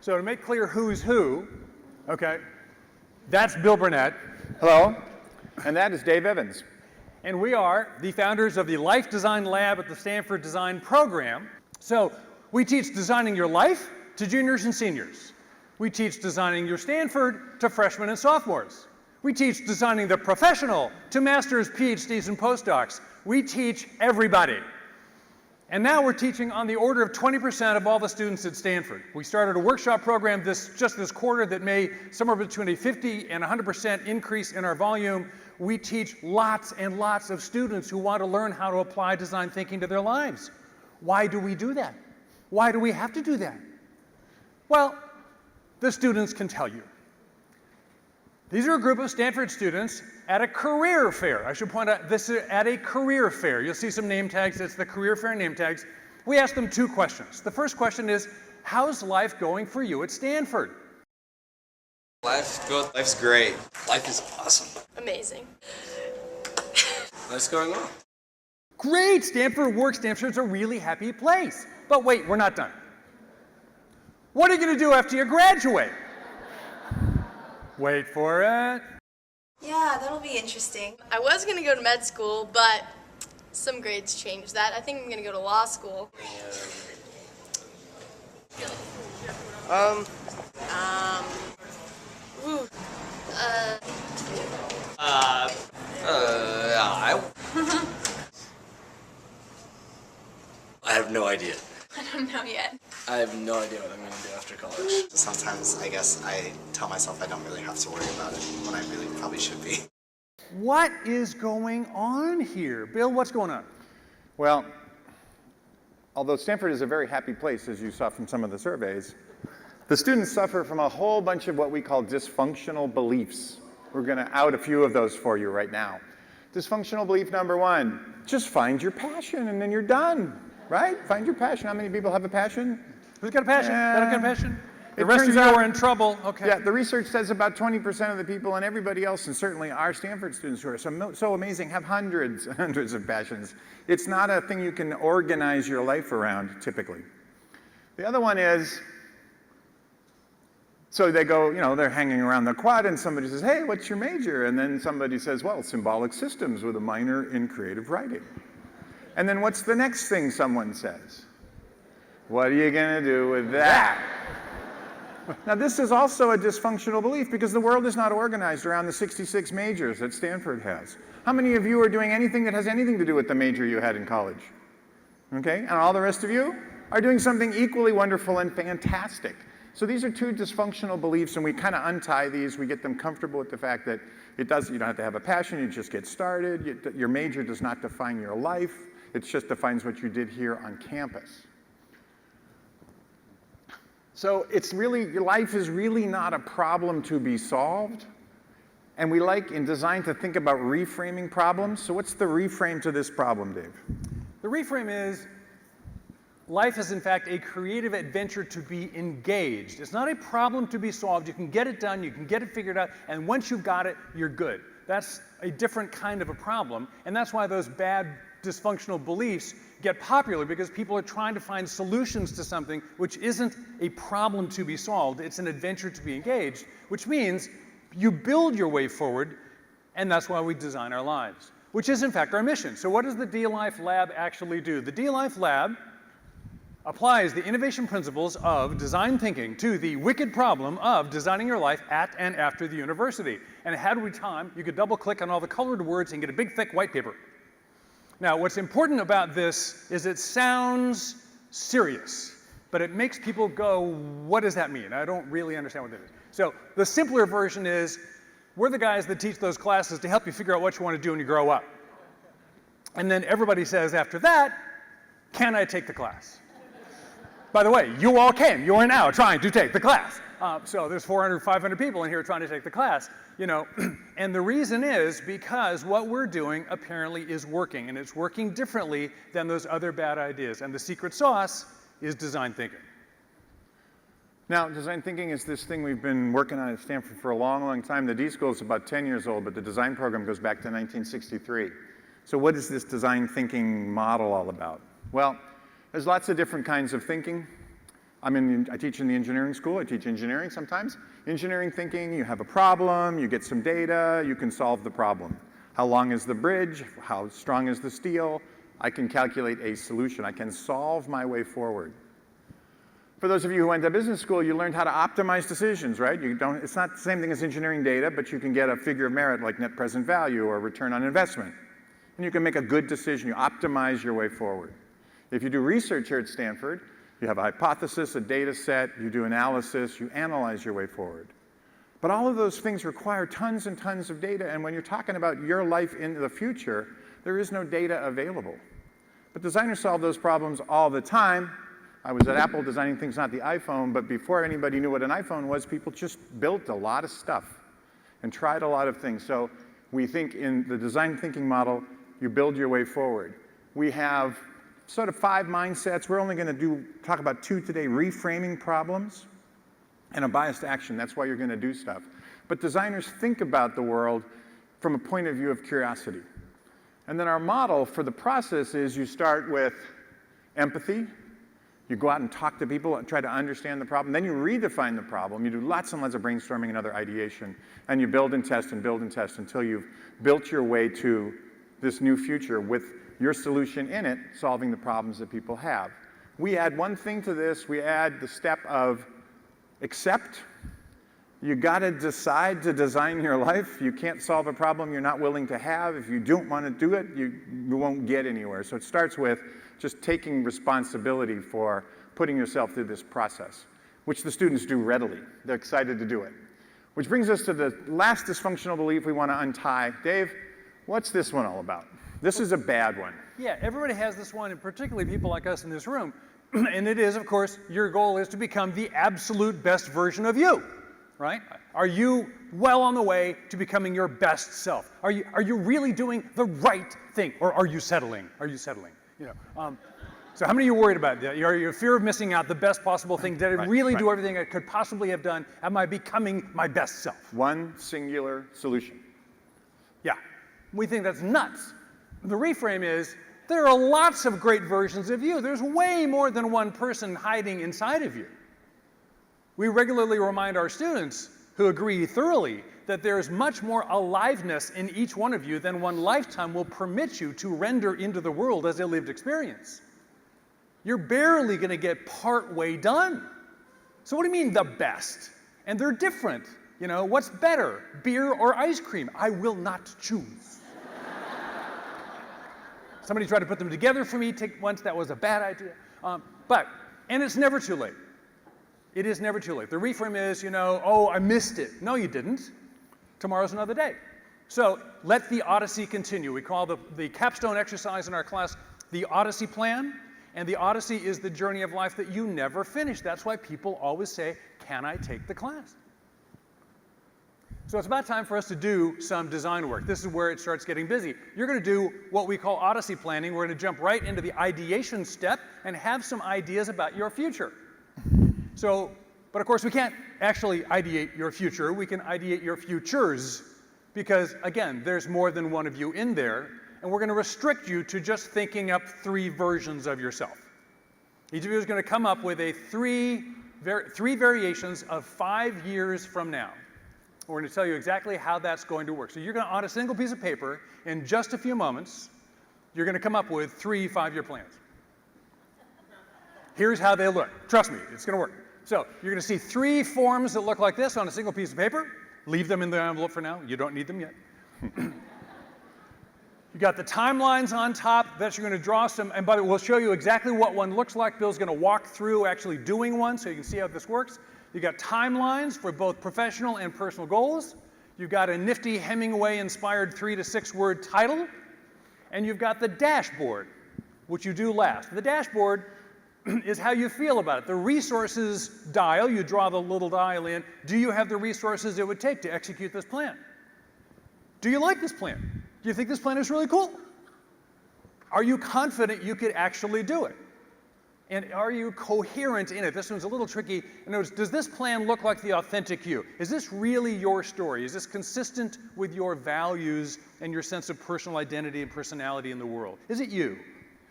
So to make clear who's who, okay, that's Bill Burnett. Hello. And that is Dave Evans. And we are the founders of the Life Design Lab at the Stanford Design Program. So we teach designing your life to juniors and seniors. We teach designing your Stanford to freshmen and sophomores. We teach designing the professional to masters, PhDs, and postdocs. We teach everybody. And now we're teaching on the order of 20% of all the students at Stanford. We started a workshop program just this quarter that made somewhere between a 50 and 100% increase in our volume. We teach lots and lots of students who want to learn how to apply design thinking to their lives. Why do we do that? Why do we have to do that? Well, the students can tell you. These are a group of Stanford students at a career fair. I should point out, this is at a career fair. You'll see some name tags. It's the career fair name tags. We asked them 2 questions. The first question is, how's life going for you at Stanford? Life's good. Life's great. Life is awesome. Amazing. Life's going well. Great, Stanford works. Stanford's a really happy place. But wait, we're not done. What are you going to do after you graduate? Wait for it. Yeah, that'll be interesting. I was going to go to med school, but some grades changed that. I think I'm going to go to law school. I have no idea. I don't know yet. I have no idea what I'm going to do after college. Sometimes I guess I tell myself I don't really have to worry about it when I really probably should be. What is going on here? Bill, what's going on? Well, although Stanford is a very happy place, as you saw from some of the surveys, the students suffer from a whole bunch of what we call dysfunctional beliefs. We're going to out a few of those for you right now. Dysfunctional belief number 1, just find your passion and then you're done, right? Find your passion. How many people have a passion? Who's got a passion? Got a passion? The It rest of turns you out- are in trouble. Okay. Yeah, the research says about 20% of the people and everybody else, and certainly our Stanford students who are so amazing, have hundreds and hundreds of passions. It's not a thing you can organize your life around, typically. The other one is, so they go, they're hanging around the quad and somebody says, hey, what's your major? And then somebody says, well, symbolic systems with a minor in creative writing. And then what's the next thing someone says? What are you going to do with that? Now, this is also a dysfunctional belief because the world is not organized around the 66 majors that Stanford has. How many of you are doing anything that has anything to do with the major you had in college? Okay, and all the rest of you are doing something equally wonderful and fantastic. So these are 2 dysfunctional beliefs, and we kind of untie these. We get them comfortable with the fact that you don't have to have a passion, you just get started. Your major does not define your life. It just defines what you did here on campus. So your life is really not a problem to be solved. And we like in design to think about reframing problems. So what's the reframe to this problem, Dave? The reframe is, life is in fact a creative adventure to be engaged. It's not a problem to be solved. You can get it done, you can get it figured out, and once you've got it, you're good. That's a different kind of a problem, and that's why those bad dysfunctional beliefs get popular, because people are trying to find solutions to something which isn't a problem to be solved, it's an adventure to be engaged, which means you build your way forward, and that's why we design our lives, which is in fact our mission. So what does the D-Life Lab actually do? The D-Life Lab applies the innovation principles of design thinking to the wicked problem of designing your life at and after the university. And had we time, you could double click on all the colored words and get a big thick white paper. Now, what's important about this is it sounds serious, but it makes people go, what does that mean? I don't really understand what that is. So the simpler version is, we're the guys that teach those classes to help you figure out what you want to do when you grow up. And then everybody says after that, can I take the class? By the way, you all came. You are now trying to take the class. So there's 400, 500 people in here trying to take the class, and the reason is because what we're doing apparently is working, and it's working differently than those other bad ideas, and the secret sauce is design thinking. Now, design thinking is this thing we've been working on at Stanford for a long, long time. The D.school is about 10 years old, but the design program goes back to 1963. So what is this design thinking model all about? Well, there's lots of different kinds of thinking. I teach in the engineering school. I teach engineering sometimes. Engineering thinking, you have a problem, you get some data, you can solve the problem. How long is the bridge? How strong is the steel? I can calculate a solution. I can solve my way forward. For those of you who went to business school, you learned how to optimize decisions, right? It's not the same thing as engineering data, but you can get a figure of merit like net present value or return on investment. And you can make a good decision. You optimize your way forward. If you do research here at Stanford, you have a hypothesis, a data set, you do analysis, you analyze your way forward. But all of those things require tons and tons of data, and when you're talking about your life in the future, there is no data available. But designers solve those problems all the time. I was at Apple designing things, not the iPhone, but before anybody knew what an iPhone was, people just built a lot of stuff and tried a lot of things. So we think in the design thinking model, you build your way forward. We have sort of 5 mindsets. We're only going to talk about 2 today: reframing problems and a biased action. That's why you're going to do stuff. But designers think about the world from a point of view of curiosity. And then our model for the process is you start with empathy. You go out and talk to people and try to understand the problem. Then you redefine the problem. You do lots and lots of brainstorming and other ideation. And you build and test until you've built your way to this new future with your solution in it, solving the problems that people have. We add one thing to this. We add the step of accept. You got to decide to design your life. You can't solve a problem you're not willing to have. If you don't want to do it, you won't get anywhere. So it starts with just taking responsibility for putting yourself through this process, which the students do readily. They're excited to do it. Which brings us to the last dysfunctional belief we want to untie. Dave, what's this one all about? This is a bad one. Yeah, everybody has this one, and particularly people like us in this room. And it is, of course, your goal is to become the absolute best version of you, right? Are you well on the way to becoming your best self? Are you really doing the right thing, or are you settling? Are you settling? You know. So how many of you are worried about that? Are you fear of missing out the best possible thing? Did I really do everything I could possibly have done? Am I becoming my best self? One singular solution. Yeah, we think that's nuts. The reframe is, there are lots of great versions of you. There's way more than one person hiding inside of you. We regularly remind our students, who agree thoroughly, that there is much more aliveness in each one of you than one lifetime will permit you to render into the world as a lived experience. You're barely going to get part way done. So what do you mean the best? And they're different. You know, what's better, beer or ice cream? I will not choose. Somebody tried to put them together for me once. That was a bad idea. And it's never too late. It is never too late. The reframe is, you know, oh, I missed it. No, you didn't. Tomorrow's another day. So let the odyssey continue. We call the capstone exercise in our class the odyssey plan. And the odyssey is the journey of life that you never finish. That's why people always say, can I take the class? So it's about time for us to do some design work. This is where it starts getting busy. You're going to do what we call odyssey planning. We're going to jump right into the ideation step and have some ideas about your future. But of course, we can't actually ideate your future. We can ideate your futures because, again, there's more than one of you in there, and we're going to restrict you to just thinking up 3 versions of yourself. Each of you is going to come up with three variations of 5 years from now. We're going to tell you exactly how that's going to work. So you're going to, on a single piece of paper, in just a few moments, you're going to come up with 3 5-year plans. Here's how they look. Trust me, it's going to work. So you're going to see 3 forms that look like this on a single piece of paper. Leave them in the envelope for now. You don't need them yet. You got the timelines on top. That you're going to draw some, and by the way, we'll show you exactly what one looks like. Bill's going to walk through actually doing one so you can see how this works. You got timelines for both professional and personal goals. You've got a nifty Hemingway-inspired 3 to 6 word title. And you've got the dashboard, which you do last. The dashboard is how you feel about it. The resources dial, you draw the little dial in. Do you have the resources it would take to execute this plan? Do you like this plan? Do you think this plan is really cool? Are you confident you could actually do it? And are you coherent in it? This one's a little tricky. In other words, does this plan look like the authentic you? Is this really your story? Is this consistent with your values and your sense of personal identity and personality in the world? Is it you?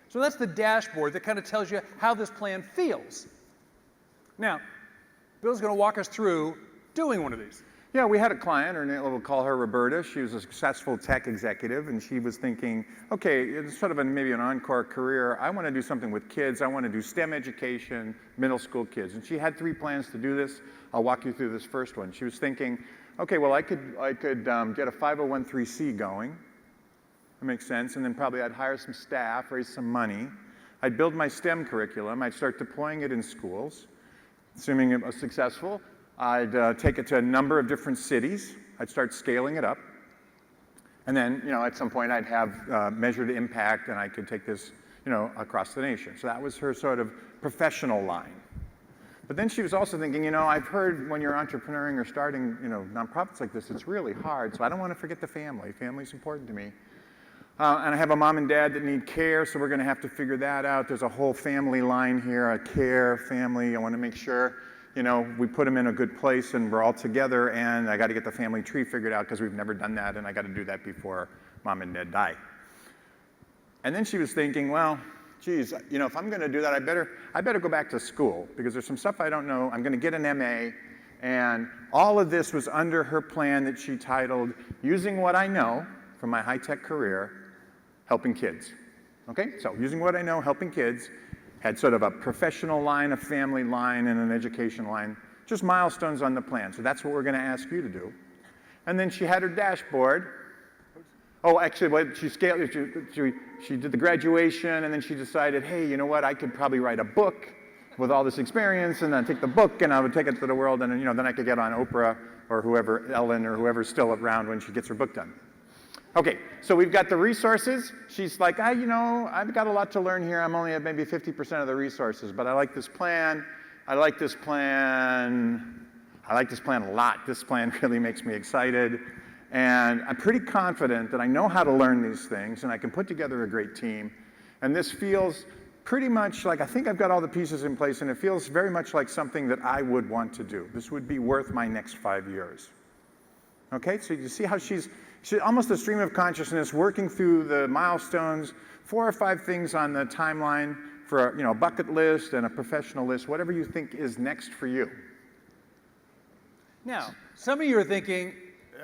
So that's the dashboard that kind of tells you how this plan feels. Now, Bill's going to walk us through doing one of these. Yeah, we had a client, we'll call her Roberta. She was a successful tech executive, and she was thinking, okay, it's sort of maybe an encore career. I want to do something with kids. I want to do STEM education, middle school kids. And she had 3 plans to do this. I'll walk you through this first one. She was thinking, okay, well, I could get a 501(c) going. That makes sense. And then probably I'd hire some staff, raise some money. I'd build my STEM curriculum. I'd start deploying it in schools. Assuming it was successful, I'd take it to a number of different cities. I'd start scaling it up. And then, at some point I'd have measured impact and I could take this, across the nation. So that was her sort of professional line. But then she was also thinking, I've heard when you're entrepreneuring or starting, nonprofits like this, it's really hard. So I don't want to forget the family. Family's important to me. And I have a mom and dad that need care, so we're going to have to figure that out. There's a whole family line here, a care family. I want to make sure we put them in a good place and we're all together, and I got to get the family tree figured out because we've never done that, and I got to do that before mom and dad die. And then she was thinking, well, geez, if I'm going to do that, I better go back to school because there's some stuff I don't know. I'm going to get an MA, and all of this was under her plan that she titled, Using What I Know from My High-Tech Career, Helping Kids. Okay, so using what I know, helping kids, had sort of a professional line, a family line, and an education line, just milestones on the plan. So that's what we're going to ask you to do. And then she had her dashboard. Oh, actually, she did the graduation, and then she decided, hey, you know what, I could probably write a book with all this experience, and then take the book, and I would take it to the world, and then I could get on Oprah or whoever, Ellen, or whoever's still around when she gets her book done. Okay, so we've got the resources. She's like, I've got a lot to learn here. I'm only at maybe 50% of the resources, but I like this plan. I like this plan a lot. This plan really makes me excited. And I'm pretty confident that I know how to learn these things, and I can put together a great team. And this feels pretty much like, I think I've got all the pieces in place, and it feels very much like something that I would want to do. This would be worth my next 5 years. Okay, so you see how she's almost a stream of consciousness working through the milestones, 4 or 5 things on the timeline for a bucket list and a professional list, whatever you think is next for you. Now, some of you are thinking,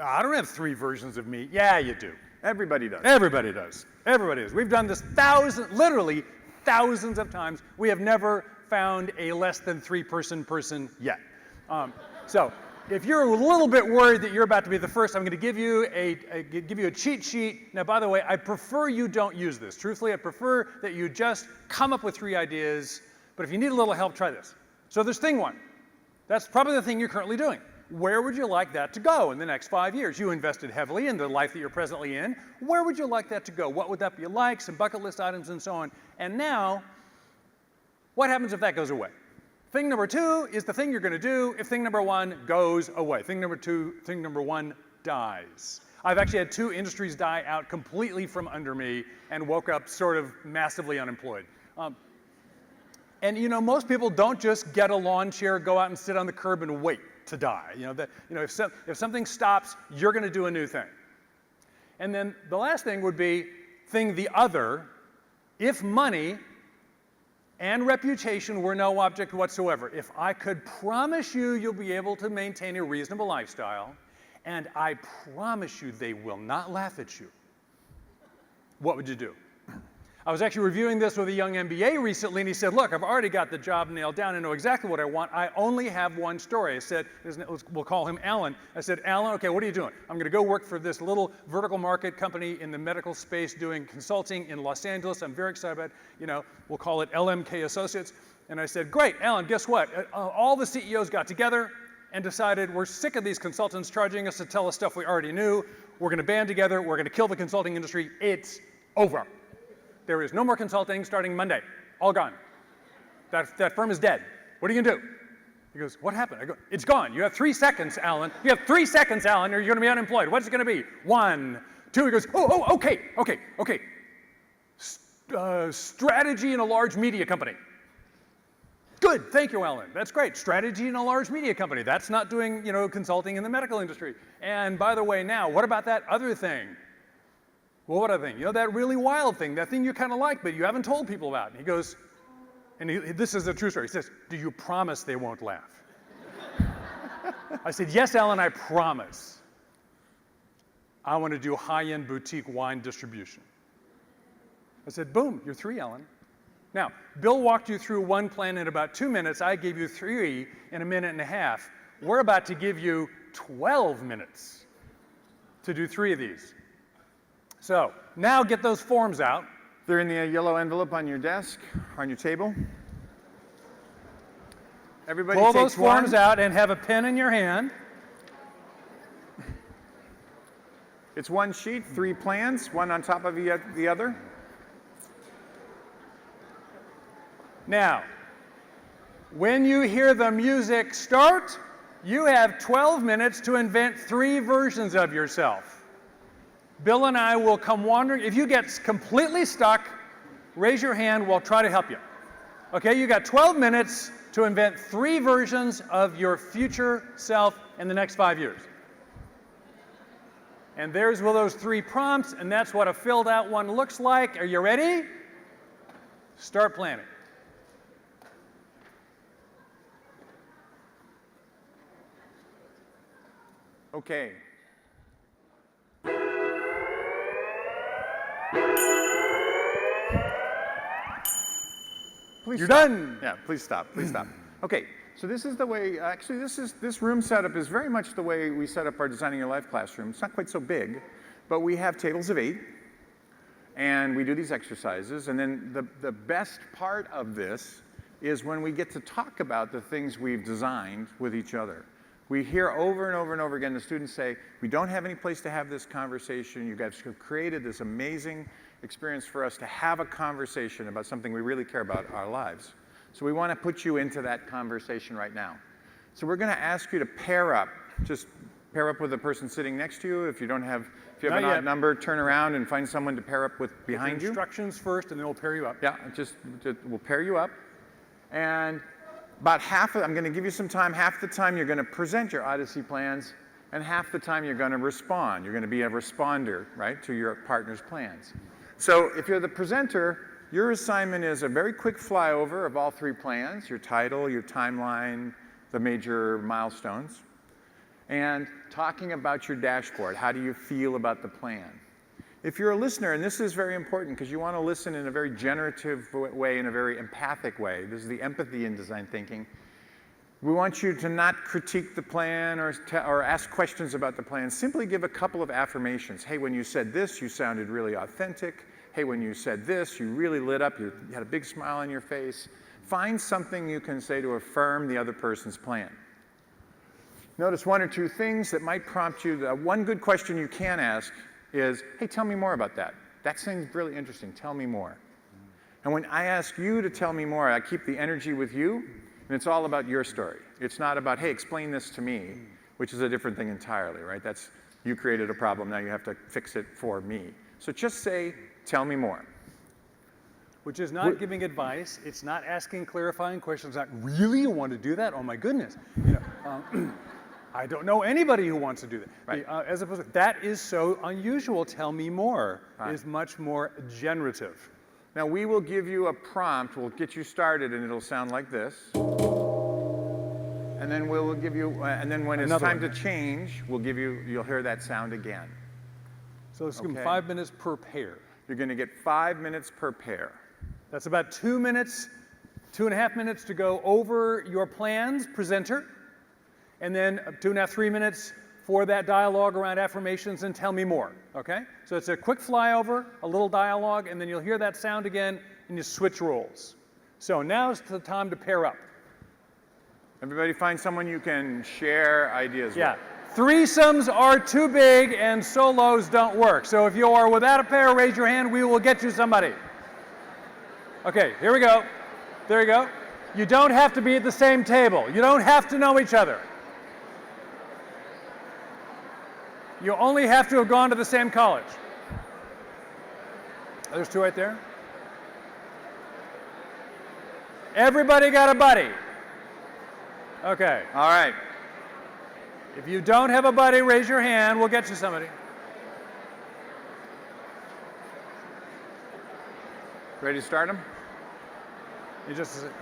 I don't have 3 versions of me. Yeah, you do. Everybody does. Everybody does. Everybody does. We've done this literally thousands of times. We have never found a less than 3-person yet. So if you're a little bit worried that you're about to be the first, I'm going to give you a cheat sheet. Now, by the way, I prefer you don't use this. Truthfully, I prefer that you just come up with 3 ideas. But if you need a little help, try this. So there's thing 1. That's probably the thing you're currently doing. Where would you like that to go in the next 5 years? You invested heavily in the life that you're presently in. Where would you like that to go? What would that be like? Some bucket list items and so on. And now, what happens if that goes away? Thing number 2 is the thing you're going to do if thing number 1 goes away. Thing number 1 dies. I've actually had 2 industries die out completely from under me and woke up sort of massively unemployed. And most people don't just get a lawn chair, go out and sit on the curb and wait to die. If something stops, you're going to do a new thing. And then the last thing would be thing the other, if money and reputation were no object whatsoever. If I could promise you you'll be able to maintain a reasonable lifestyle, and I promise you they will not laugh at you, what would you do? I was actually reviewing this with a young MBA recently, and he said, look, I've already got the job nailed down. I know exactly what I want. I only have one story. I said, we'll call him Alan. I said, Alan, okay, what are you doing? I'm going to go work for this little vertical market company in the medical space doing consulting in Los Angeles. I'm very excited about it. We'll call it LMK Associates. And I said, great, Alan, guess what? All the CEOs got together and decided we're sick of these consultants charging us to tell us stuff we already knew. We're going to band together. We're going to kill the consulting industry. It's over. There is no more consulting starting Monday. All gone. That firm is dead. What are you going to do? He goes, what happened? I go, it's gone. You have 3 seconds, Alan. You have 3 seconds, Alan, or you're going to be unemployed. What's it going to be? 1, 2. He goes, okay. Strategy in a large media company. Good, thank you, Alan. That's great. Strategy in a large media company. That's not doing, consulting in the medical industry. And by the way, now, what about that other thing? Well, what other thing? That really wild thing, that thing you kind of like, but you haven't told people about. And he goes, And this is a true story. He says, do you promise they won't laugh? I said, yes, Alan, I promise. I want to do high-end boutique wine distribution. I said, boom, you're 3, Alan. Now, Bill walked you through one plan in about 2 minutes. I gave you 3 in a minute and a half. We're about to give you 12 minutes to do 3 of these. So now get those forms out. They're in the yellow envelope on your desk, on your table. Everybody Pull takes those forms one. out and have a pen in your hand. It's one sheet, 3 plans, one on top of the other. Now, when you hear the music start, you have 12 minutes to invent 3 versions of yourself. Bill and I will come wandering. If you get completely stuck, raise your hand, we'll try to help you. Okay, you got 12 minutes to invent 3 versions of your future self in the next 5 years. And there's one of those 3 prompts, and that's what a filled out one looks like. Are you ready? Start planning. Okay. Please You're stop. done. Yeah, please stop. Please stop. Okay, so this is the way. Actually, this room setup is very much the way we set up our Designing Your Life classroom. It's not quite so big, but we have tables of 8, and we do these exercises. And then the best part of this is when we get to talk about the things we've designed with each other. We hear over and over and over again the students say, we don't have any place to have this conversation. You guys have created this amazing experience for us to have a conversation about something we really care about, our lives. So we want to put you into that conversation right now. So we're going to ask you to pair up. Just pair up with the person sitting next to you. If you have an odd number, turn around and find someone to pair up with behind you. Instructions first, and then we'll pair you up. Yeah, we'll pair you up. And about I'm going to give you some time. Half the time you're going to present your Odyssey plans, and half the time you're going to respond. You're going to be a responder, right, to your partner's plans. So if you're the presenter, your assignment is a very quick flyover of all 3 plans, your title, your timeline, the major milestones, and talking about your dashboard. How do you feel about the plan? If you're a listener, and this is very important because you want to listen in a very generative way, in a very empathic way. This is the empathy in design thinking. We want you to not critique the plan or ask questions about the plan. Simply give a couple of affirmations. Hey, when you said this, you sounded really authentic. Hey, when you said this, you really lit up. You had a big smile on your face. Find something you can say to affirm the other person's plan. Notice 1 or 2 things that might prompt you. One good question you can ask is, hey, tell me more about that. That seems really interesting. Tell me more. And when I ask you to tell me more, I keep the energy with you, and it's all about your story. It's not about, hey, explain this to me, which is a different thing entirely, right? That's, you created a problem, now you have to fix it for me. So just say, tell me more. Which is not giving advice. It's not asking clarifying questions. Not really, you want to do that? Oh my goodness. I don't know anybody who wants to do that. Right. As opposed to, that is so unusual. Tell me more. Right. Is much more generative. Now we will give you a prompt. We'll get you started, and it'll sound like this. And then we'll give you, and then when it's time to change, we'll give you. You'll hear that sound again. So it's Okay. 5 minutes per pair. You're going to get 5 minutes per pair. That's about 2 minutes, 2.5 minutes to go over your plans, presenter, and then 2.5, 3 minutes for that dialogue around affirmations and tell me more, okay? So it's a quick flyover, a little dialogue, and then you'll hear that sound again, and you switch roles. So now's the time to pair up. Everybody find someone you can share ideas Yeah. with. Threesomes are too big and solos don't work. So if you are without a pair, raise your hand, we will get you somebody. Okay, here we go. There you go. You don't have to be at the same table. You don't have to know each other. You only have to have gone to the same college. There's 2 right there. Everybody got a buddy. Okay. All right. If you don't have a buddy, raise your hand. We'll get you somebody. Ready to start them? You just, okay.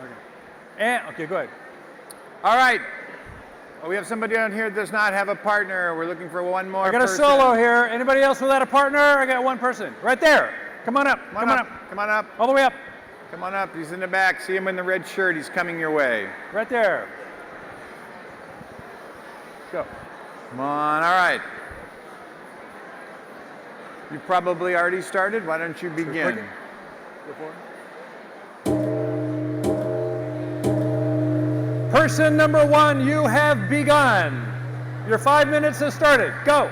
And, okay, go ahead. All right. Oh, we have somebody down here that does not have a partner. We're looking for one more I got a person. solo here. Anybody else without a partner? I got one person. Right there. Come on up. Come on up. Come on up. All the way up. Come on up. He's in the back. See him in the red shirt. He's coming your way. Right there. Go. Come on. All right. You probably already started. Why don't you begin? Go forward. Person number one, you have begun. Your 5 minutes has started. Go.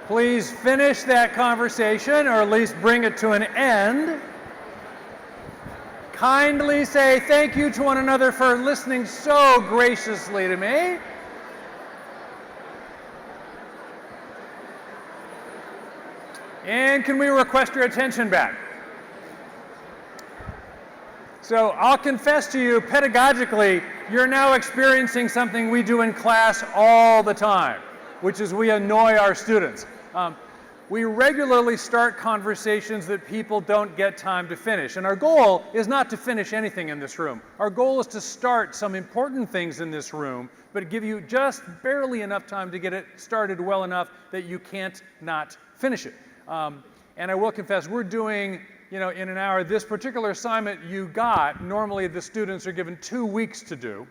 Please finish that conversation, or at least bring it to an end. Kindly say thank you to one another for listening so graciously to me. And can we request your attention back? So I'll confess to you, pedagogically, you're now experiencing something we do in class all the time, which is we annoy our students. We regularly start conversations that people don't get time to finish. And our goal is not to finish anything in this room. Our goal is to start some important things in this room, but give you just barely enough time to get it started well enough that you can't not finish it. And I will confess, we're doing, in an hour, this particular assignment you got, normally the students are given 2 weeks to do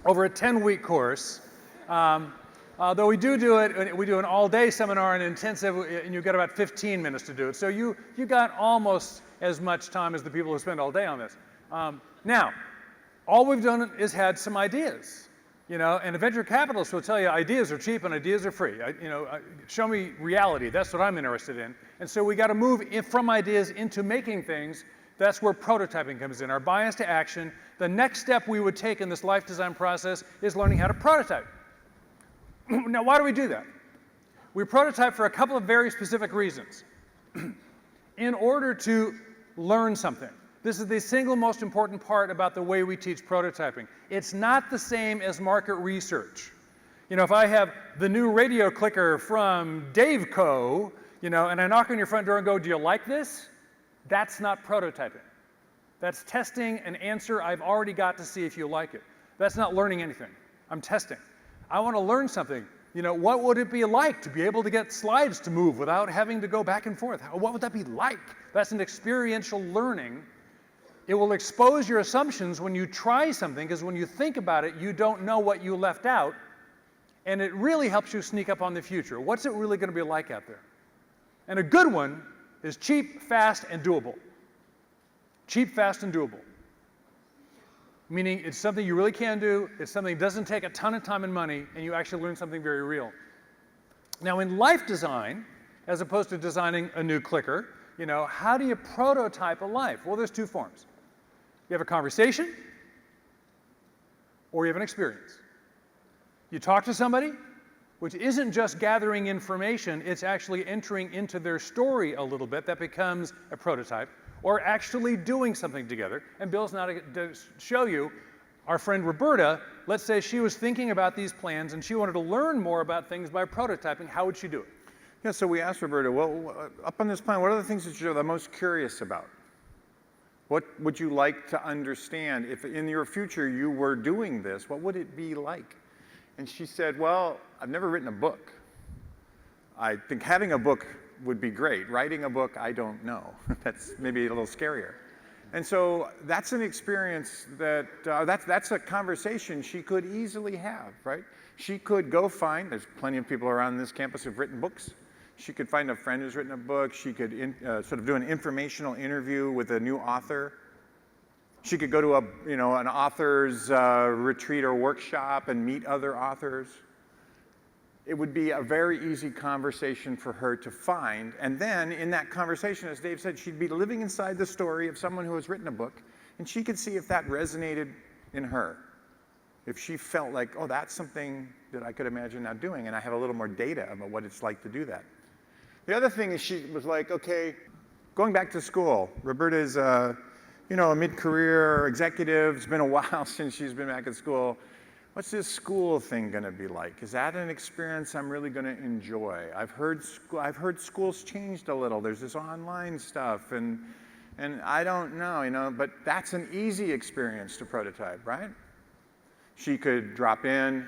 over a 10-week course. Though we do it, we do an all-day seminar and intensive, and you've got about 15 minutes to do it. So you got almost as much time as the people who spend all day on this. Now, all we've done is had some ideas, and a venture capitalist will tell you ideas are cheap and ideas are free. Show me reality. That's what I'm interested in. And so we got to move from ideas into making things. That's where prototyping comes in. Our bias to action. The next step we would take in this life design process is learning how to prototype. Now, why do we do that? We prototype for a couple of very specific reasons. In order to learn something. This is the single most important part about the way we teach prototyping. It's not the same as market research. If I have the new radio clicker from Dave Co., and I knock on your front door and go, "Do you like this?" That's not prototyping. That's testing an answer I've already got to see if you like it. That's not learning anything. I'm testing. I want to learn something. What would it be like to be able to get slides to move without having to go back and forth? What would that be like? That's an experiential learning. It will expose your assumptions when you try something, because when you think about it, you don't know what you left out, and it really helps you sneak up on the future. What's it really going to be like out there? And a good one is cheap, fast, and doable. Cheap, fast, and doable. Meaning it's something you really can do, it's something that doesn't take a ton of time and money, and you actually learn something very real. Now in life design, as opposed to designing a new clicker, how do you prototype a life? Well, there's two forms. You have a conversation, or you have an experience. You talk to somebody, which isn't just gathering information, it's actually entering into their story a little bit. That becomes a prototype. Or actually doing something together. And Bill's now to show you, our friend Roberta, let's say she was thinking about these plans and she wanted to learn more about things by prototyping. How would she do it? Yeah, so we asked Roberta, well, up on this plan, what are the things that you're the most curious about? What would you like to understand? If in your future you were doing this, what would it be like? And she said, well, I've never written a book. I think having a book would be great. Writing a book, I don't know. That's maybe a little scarier. And so that's an experience that, that's a conversation she could easily have, right? She could go find, there's plenty of people around this campus who've written books. She could find a friend who's written a book. She could sort of do an informational interview with a new author. She could go to an author's retreat or workshop and meet other authors. It would be a very easy conversation for her to find. And then in that conversation, as Dave said, she'd be living inside the story of someone who has written a book, and she could see if that resonated in her. If she felt like, oh, that's something that I could imagine now doing, and I have a little more data about what it's like to do that. The other thing is she was like, okay, going back to school, Roberta is you know, a mid-career executive. It's been a while since she's been back at school. What's this school thing going to be like? Is that an experience I'm really going to enjoy? I've heard schools changed a little. There's this online stuff, and I don't know, you know, but that's an easy experience to prototype, right? She could drop in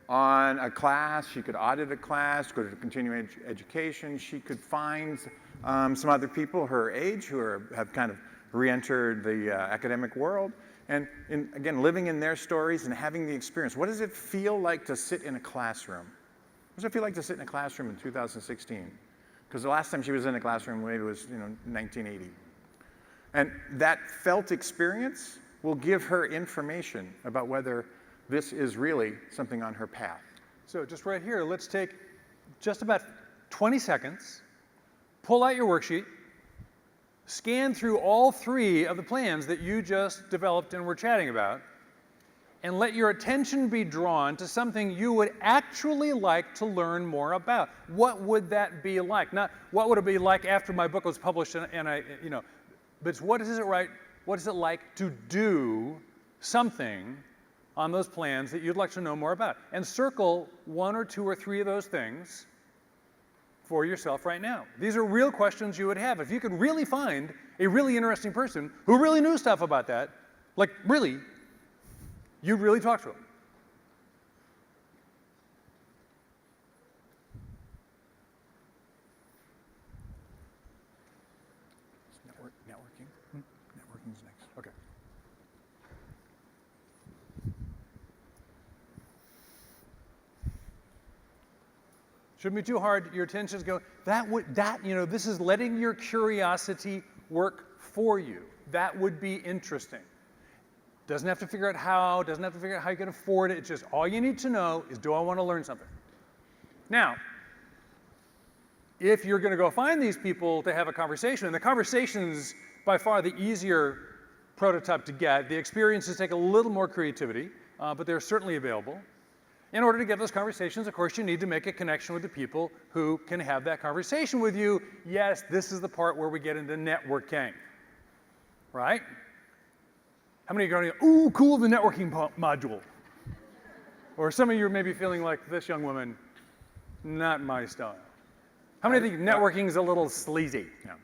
on a class, she could audit a class, go to continuing education, she could find some other people her age who have kind of re-entered the academic world, and again, living in their stories and having the experience. What does it feel like to sit in a classroom? What does it feel like to sit in a classroom in 2016? Because the last time she was in a classroom maybe was 1980. And that felt experience will give her information about whether this is really something on her path. So just right here, let's take just about 20 seconds, pull out your worksheet, scan through all 3 of the plans that you just developed and were chatting about, and let your attention be drawn to something you would actually like to learn more about. What would that be like? Not what would it be like after my book was published and I, but it's what is it like to do something on those plans that you'd like to know more about? And circle 1 or 2 or 3 of those things for yourself right now. These are real questions you would have. If you could really find a really interesting person who really knew stuff about that, like really, you'd really talk to them. Networking? Networking's next. Okay. Shouldn't be too hard. Your attention's go. This is letting your curiosity work for you. That would be interesting. Doesn't have to figure out how. Doesn't have to figure out how you can afford it. It's just all you need to know is, do I want to learn something? Now, if you're going to go find these people to have a conversation, and the conversation's by far the easier prototype to get. The experiences take a little more creativity, but they're certainly available. In order to get those conversations, of course, you need to make a connection with the people who can have that conversation with you. Yes, this is the part where we get into networking, right? How many are going, ooh, cool, the networking module? Or some of you are maybe feeling like this young woman, not my style. How many think networking is a little sleazy? Yeah.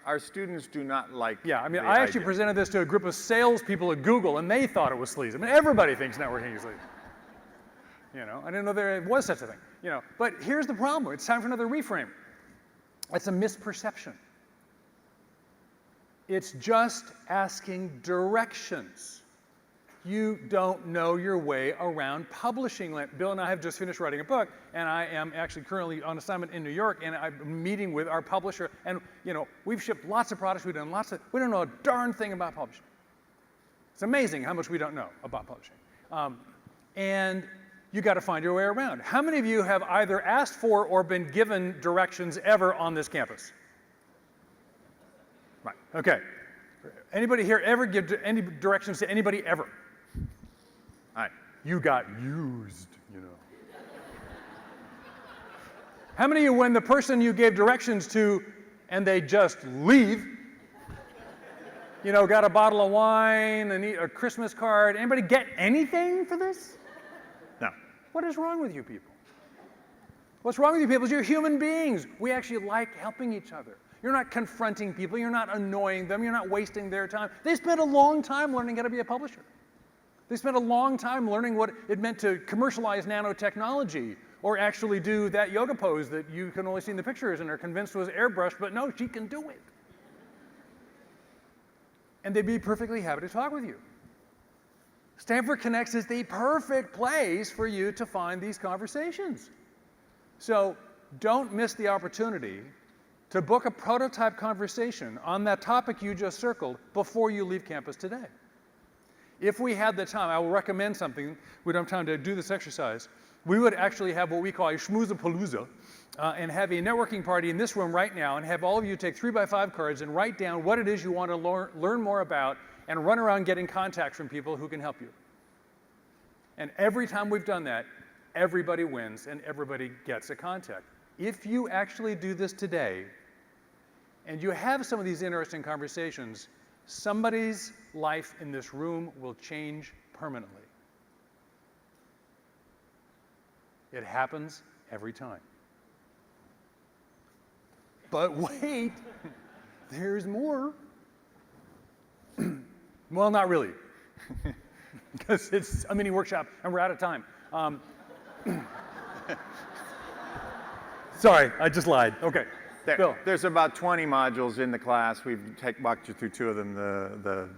Our students do not like. Yeah, I mean, I actually presented this to a group of salespeople at Google, and they thought it was sleazy. I mean, everybody thinks networking is sleazy. I didn't know there was such a thing. But here's the problem. It's time for another reframe. It's a misperception. It's just asking directions. You don't know your way around publishing. Bill and I have just finished writing a book, and I am actually currently on assignment in New York, and I'm meeting with our publisher, and we've shipped lots of products, we don't know a darn thing about publishing. It's amazing how much we don't know about publishing. And you got to find your way around. How many of you have either asked for or been given directions ever on this campus? Right, okay. Anybody here ever give any directions to anybody ever? All right, you got used, How many of you, when the person you gave directions to and they just leave, got a bottle of wine and a Christmas card, anybody get anything for this? No. What is wrong with you people? What's wrong with you people is you're human beings. We actually like helping each other. You're not confronting people. You're not annoying them. You're not wasting their time. They spent a long time learning how to be a publisher. They spent a long time learning what it meant to commercialize nanotechnology or actually do that yoga pose that you can only see in the pictures and are convinced was airbrushed, but no, she can do it. And they'd be perfectly happy to talk with you. Stanford Connects is the perfect place for you to find these conversations. So don't miss the opportunity to book a prototype conversation on that topic you just circled before you leave campus today. If we had the time, I will recommend something. We don't have time to do this exercise. We would actually have what we call a schmoozapalooza and have a networking party in this room right now and have all of you take 3x5 cards and write down what it is you want to learn more about and run around getting contacts from people who can help you. And every time we've done that, everybody wins and everybody gets a contact. If you actually do this today and you have some of these interesting conversations, somebody's life in this room will change permanently. It happens every time. But wait, there's more. Well, not really, because it's a mini workshop and we're out of time. Sorry, I just lied. Okay, Bill. There's about 20 modules in the class. We've walked you through 2 of them, the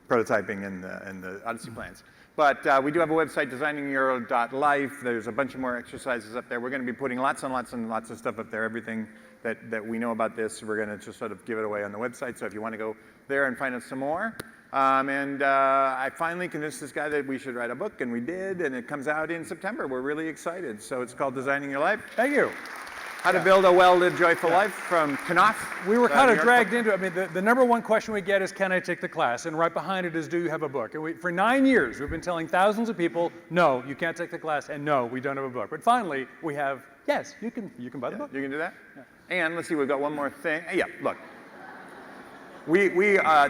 prototyping and the Odyssey plans. But we do have a website, designingeuro.life. There's a bunch of more exercises up there. We're going to be putting lots and lots and lots of stuff up there, everything that we know about this. We're going to just sort of give it away on the website. So if you want to go there and find out some more. I finally convinced this guy that we should write a book, and we did, and it comes out in September. We're really excited. So it's called Designing Your Life. Thank you. How to Build a Well-Lived, Joyful Life from Knopf. We were kind of dragged into it. I mean, the number one question we get is, can I take the class? And right behind it is, do you have a book? And for 9 years, we've been telling thousands of people, no, you can't take the class, and no, we don't have a book. But finally, we have, yes, you can buy the book. You can do that? Yeah. And let's see, we've got one more thing. Yeah, look.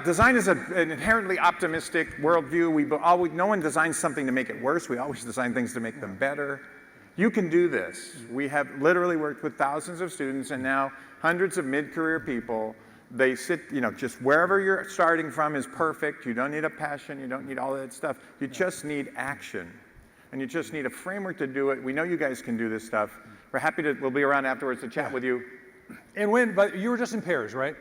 Design is an inherently optimistic worldview. No one designs something to make it worse. We always design things to make them better. You can do this. We have literally worked with thousands of students and now hundreds of mid-career people. They sit, just wherever you're starting from is perfect. You don't need a passion. You don't need all that stuff. You just need action. And you just need a framework to do it. We know you guys can do this stuff. We'll be around afterwards to chat with you. And but you were just in pairs, right?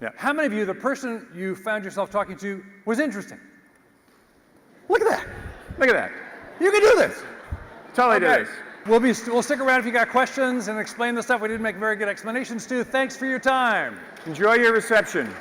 Yeah. How many of you, the person you found yourself talking to was interesting? Look at that. Look at that. You can do this. Totally do this. We'll stick around if you got questions and explain the stuff we didn't make very good explanations to. Thanks for your time. Enjoy your reception.